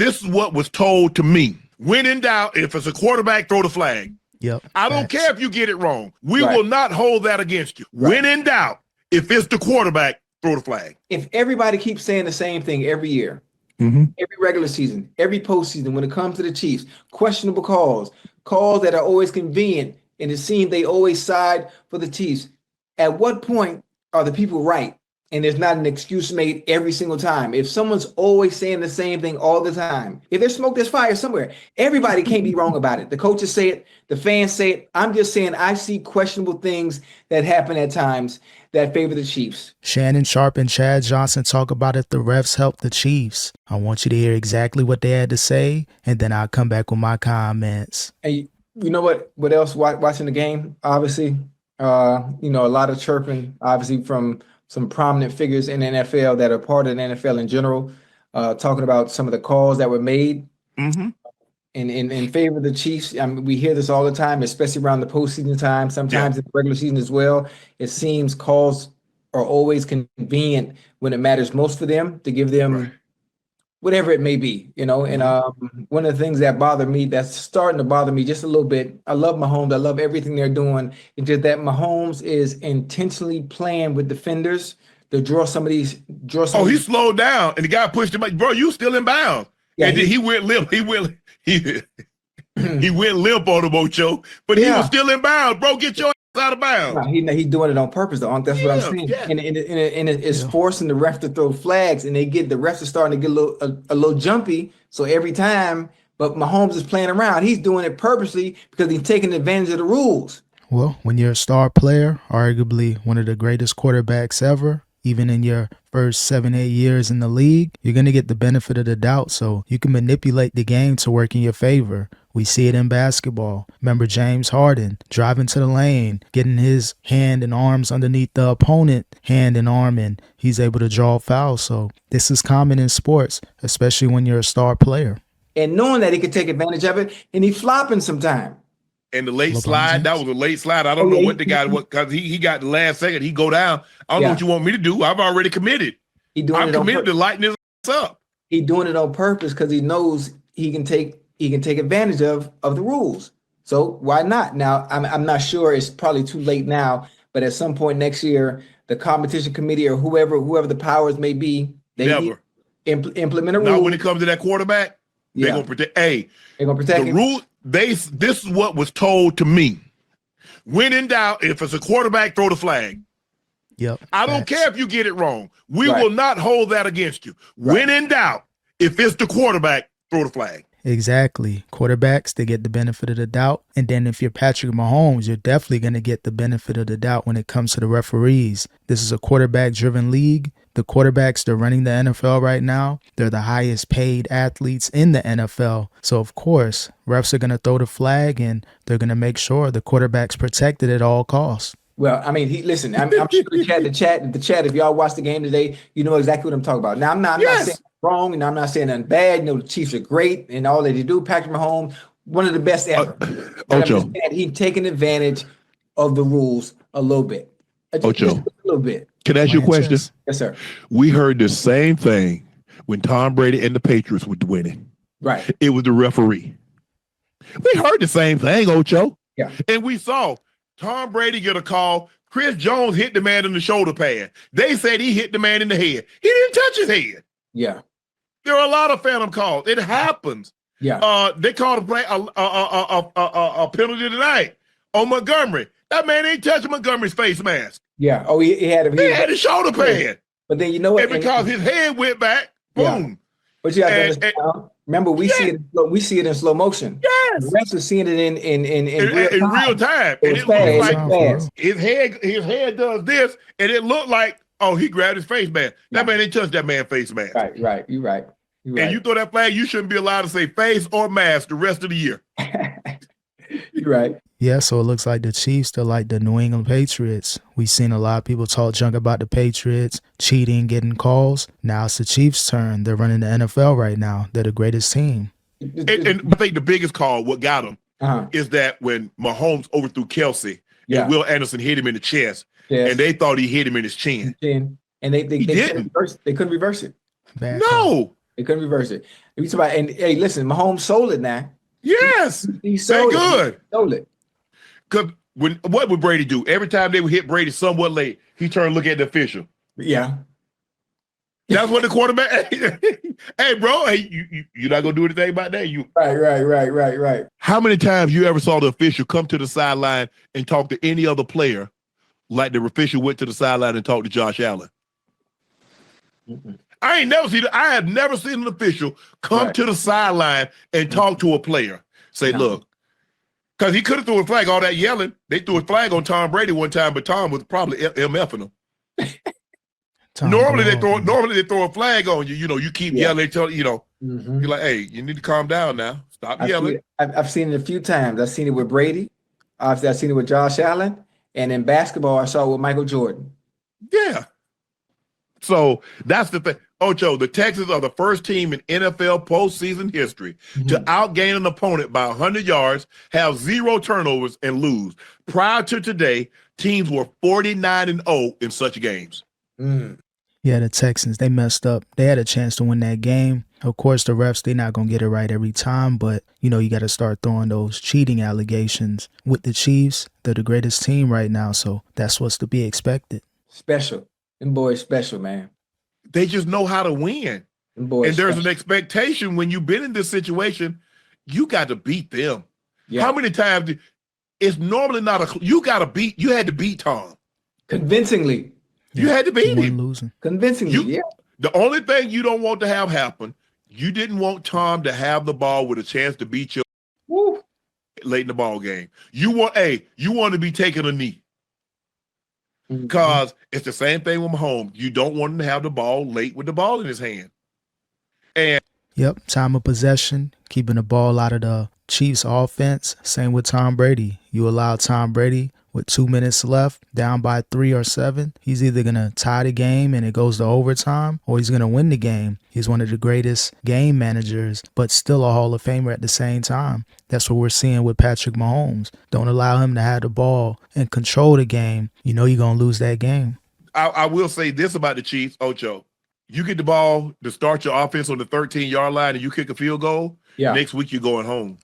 this is what was told to me. When in doubt, if it's a quarterback, throw the flag. Yep. I don't care if you get it wrong. We will not hold that against you. When in doubt, if it's the quarterback, throw the flag. If everybody keeps saying the same thing every year, every regular season, every postseason, when it comes to the Chiefs, questionable calls that are always convenient, and it seems they always side for the Chiefs. At what point are the people right? And there's not an excuse made every single time. If someone's always saying the same thing all the time, if there's smoke, there's fire somewhere. Everybody can't be wrong about it. The coaches say it, the fans say it. I'm just saying I see questionable things that happen at times that favor the Chiefs. Shannon Sharpe and Chad Johnson talk about if the refs help the Chiefs. I want you to hear exactly what they had to say, and then I'll come back with my comments. And you know what else watching the game? Obviously, a lot of chirping, obviously, from some prominent figures in the NFL that are part of the NFL in general, talking about some of the calls that were made in favor of the Chiefs. I mean, we hear this all the time, especially around the postseason time, sometimes in the regular season as well. It seems calls are always convenient when it matters most for them to give them whatever it may be, And one of the things that's starting to bother me just a little bit, I love Mahomes. I love everything they're doing. It's just that Mahomes is intentionally playing with defenders to draw some of these. He slowed down and the guy pushed him like, bro, you still in bounds. Yeah, and then he went limp. He went limp on him, Ocho, but he was still in bounds. Bro, get your ass out of bounds. No, he's doing it on purpose, though. That's what I'm saying. Yeah. And it's forcing the ref to throw flags, and the refs are starting to get a little jumpy. So every time, but Mahomes is playing around. He's doing it purposely because he's taking advantage of the rules. Well, when you're a star player, arguably one of the greatest quarterbacks ever, even in your first 7-8 years in the league, you're going to get the benefit of the doubt. So you can manipulate the game to work in your favor. We see it in basketball. Remember James Harden driving to the lane, getting his hand and arms underneath the opponent hand and arm, and he's able to draw fouls. So this is common in sports, especially when you're a star player. And knowing that he could take advantage of it, and he's flopping sometime. And the late slide, that was a late slide. I don't know what the guy, because he got the last second. He go down. I don't know what you want me to do. I've already committed. I'm committed to lighting his up. He's doing it on purpose because he knows he can take advantage of the rules. So why not? Now, I'm not sure. It's probably too late now. But at some point next year, the competition committee or whoever the powers may be, they implement a rule. Now, when it comes to that quarterback, they're gonna protect. Hey, they're gonna protect the rule. This is what was told to me. When in doubt, if it's a quarterback, throw the flag. Yep. I don't care if you get it wrong. We will not hold that against you. When in doubt, if it's the quarterback, throw the flag. Exactly. Quarterbacks, they get the benefit of the doubt. And then if you're Patrick Mahomes, you're definitely going to get the benefit of the doubt when it comes to the referees. This is a quarterback-driven league. The quarterbacks, they're running the NFL right now. They're the highest paid athletes in the NFL. So, of course, refs are going to throw the flag and they're going to make sure the quarterback's protected at all costs. Well, I mean, listen, I'm sure the chat, if y'all watch the game today, you know exactly what I'm talking about. Now, I'm not saying wrong, and I'm not saying nothing bad. The Chiefs are great and all that they do. Patrick Mahomes, one of the best ever. He's taking advantage of the rules a little bit. Ocho, a little bit. Can I ask you a question? Yes, sir. We heard the same thing when Tom Brady and the Patriots were winning. Right. It was the referee. We heard the same thing, Ocho. Yeah. And we saw Tom Brady get a call. Chris Jones hit the man in the shoulder pad. They said he hit the man in the head. He didn't touch his head. Yeah. There are a lot of phantom calls. It happens. Yeah. They called a penalty tonight on Montgomery. That man ain't touching Montgomery's face mask. Yeah. Oh, he had his shoulder pad. But then you know what? And because his head went back, boom. Yeah. But you have to understand. Remember, we see it in slow motion. Yes. The rest are seeing it in real time. And it looks like his head does this, and it looked like, he grabbed his face mask. That man didn't touch that man's face mask. Right. You're right. And you throw that flag, you shouldn't be allowed to say face or mask the rest of the year. You're right. Yeah, so it looks like the Chiefs, they're like the New England Patriots. We've seen a lot of people talk junk about the Patriots, cheating, getting calls. Now it's the Chiefs' turn. They're running the NFL right now. They're the greatest team. And I think the biggest call, what got him, is that when Mahomes overthrew Kelsey and Will Anderson hit him in the chest, and they thought he hit him in his chin. And they couldn't reverse it. Bad no. call. They couldn't reverse it. We talk about, and hey, listen, Mahomes sold it now. Yes, he sold good. He sold it. Because what would Brady do? Every time they would hit Brady somewhat late, he turned to look at the official. Yeah. That's what the quarterback. Hey, bro, hey, you're not gonna do anything about that. Right. How many times you ever saw the official come to the sideline and talk to any other player, like the official went to the sideline and talked to Josh Allen? Mm-mm. I have never seen an official come to the sideline and talk to a player. Say, look, because he could have threw a flag. All that yelling, they threw a flag on Tom Brady one time, but Tom was probably MFing him. Normally they throw a flag on you. You know, you keep yelling. You're like, hey, you need to calm down now. Stop yelling. I've seen it a few times. I've seen it with Brady. Obviously, I've seen it with Josh Allen. And in basketball, I saw it with Michael Jordan. Yeah. So that's the thing. Ocho, the Texans are the first team in NFL postseason history to outgain an opponent by 100 yards, have 0 turnovers, and lose. Prior to today, teams were 49-0 in such games. Yeah, the Texans, they messed up. They had a chance to win that game. Of course, the refs, they're not going to get it right every time, but, you know, you got to start throwing those cheating allegations. With the Chiefs, they're the greatest team right now, so that's what's to be expected. Special. Them boys special, man. They just know how to win. And there's an expectation when you've been in this situation, you got to beat them. Yeah. How many times? It's normally not you had to beat Tom. Convincingly. You had to beat him. Losing. Convincingly, The only thing you don't want to have happen, you didn't want Tom to have the ball with a chance to beat you late in the ball game. You want to be taking a knee. Because it's the same thing with Mahomes. You don't want him to have the ball late with the ball in his hand. And time of possession, keeping the ball out of the Chiefs offense. Same with Tom Brady. You allow Tom Brady with 2 minutes left, down by 3 or 7. He's either going to tie the game and it goes to overtime, or he's going to win the game. He's one of the greatest game managers, but still a Hall of Famer at the same time. That's what we're seeing with Patrick Mahomes. Don't allow him to have the ball and control the game. You know you're going to lose that game. I will say this about the Chiefs, Ocho. You get the ball to start your offense on the 13-yard line and you kick a field goal, next week you're going home.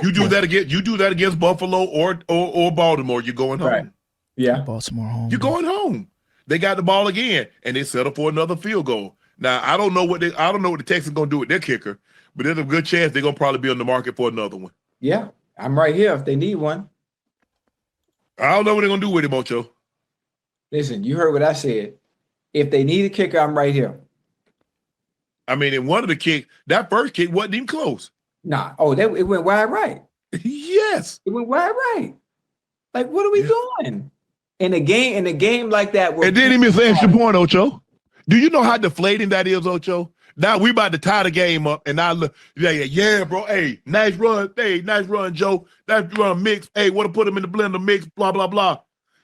You do that against Buffalo or Baltimore, you're going home. Right. Yeah. Baltimore home. You're going home. They got the ball again and they settle for another field goal. Now, I don't know what the Texans are going to do with their kicker, but there's a good chance they're going to probably be on the market for another one. Yeah. I'm right here if they need one. I don't know what they're going to do with him, Ocho. Listen, you heard what I said. If they need a kicker, I'm right here. I mean, in one of the kicks, that first kick wasn't even close. Nah. Oh, it went wide right. Yes. It went wide right. Like, what are we doing? In a game like that. And then he missed an extra point, Ocho. Do you know how deflating that is, Ocho? Now we about to tie the game up, and I look, yeah, bro. Hey, nice run. Hey, nice run, Joe. Nice run, mix. Hey, want to put him in the blender, mix, blah, blah, blah.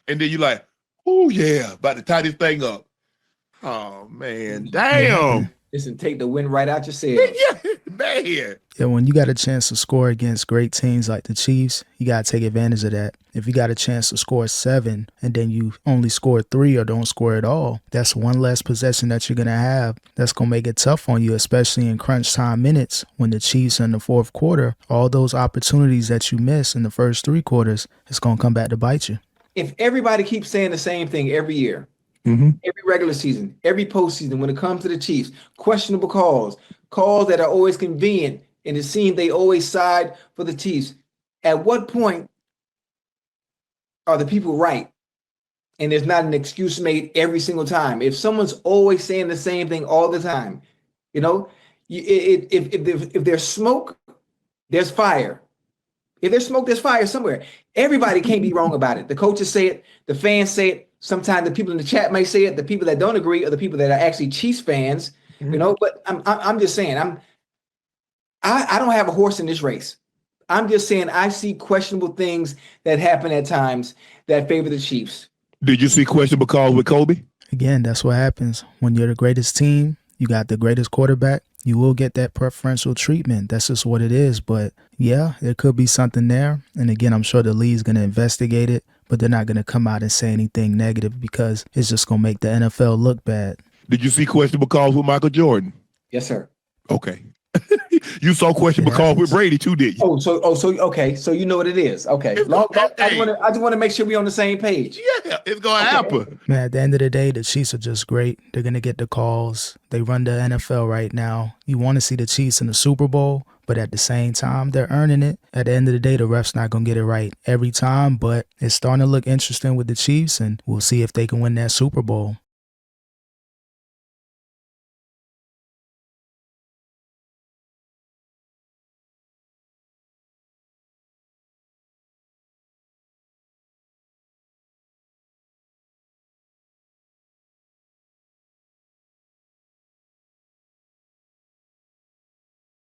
And then you're like, oh, yeah, about to tie this thing up. Oh, man, damn. Listen, take the wind right out your sails. Yeah, man. Yeah, when you got a chance to score against great teams like the Chiefs, you got to take advantage of that. If you got a chance to score 7 and then you only score 3 or don't score at all, that's one less possession that you're going to have. That's going to make it tough on you, especially in crunch time minutes when the Chiefs in the fourth quarter, all those opportunities that you miss in the first 3 quarters, it's going to come back to bite you. If everybody keeps saying the same thing every year, every regular season, every postseason, when it comes to the Chiefs, questionable calls that are always convenient, and it seems they always side for the Chiefs. At what point are the people right? And there's not an excuse made every single time. If someone's always saying the same thing all the time, you know, if there's smoke, there's fire. If there's smoke, there's fire somewhere. Everybody can't be wrong about it. The coaches say it, the fans say it. Sometimes the people in the chat may say it. The people that don't agree are the people that are actually Chiefs fans, you know. But I'm just saying, I don't have a horse in this race. I'm just saying I see questionable things that happen at times that favor the Chiefs. Did you see questionable calls with Kobe? Again, that's what happens when you're the greatest team. You got the greatest quarterback. You will get that preferential treatment. That's just what it is. But yeah, there could be something there. And again, I'm sure the league's going to investigate it, but they're not going to come out and say anything negative because it's just going to make the NFL look bad. Did you see questionable calls with Michael Jordan? Yes, sir. Okay. You saw questionable calls with Brady too, did you? Okay. So you know what it is. Okay. I just want to make sure we're on the same page. Yeah, it's gonna happen. Man, at the end of the day, the Chiefs are just great. They're going to get the calls. They run the NFL right now. You want to see the Chiefs in the Super Bowl, but at the same time, they're earning it. At the end of the day, the ref's not going to get it right every time, but it's starting to look interesting with the Chiefs, and we'll see if they can win that Super Bowl.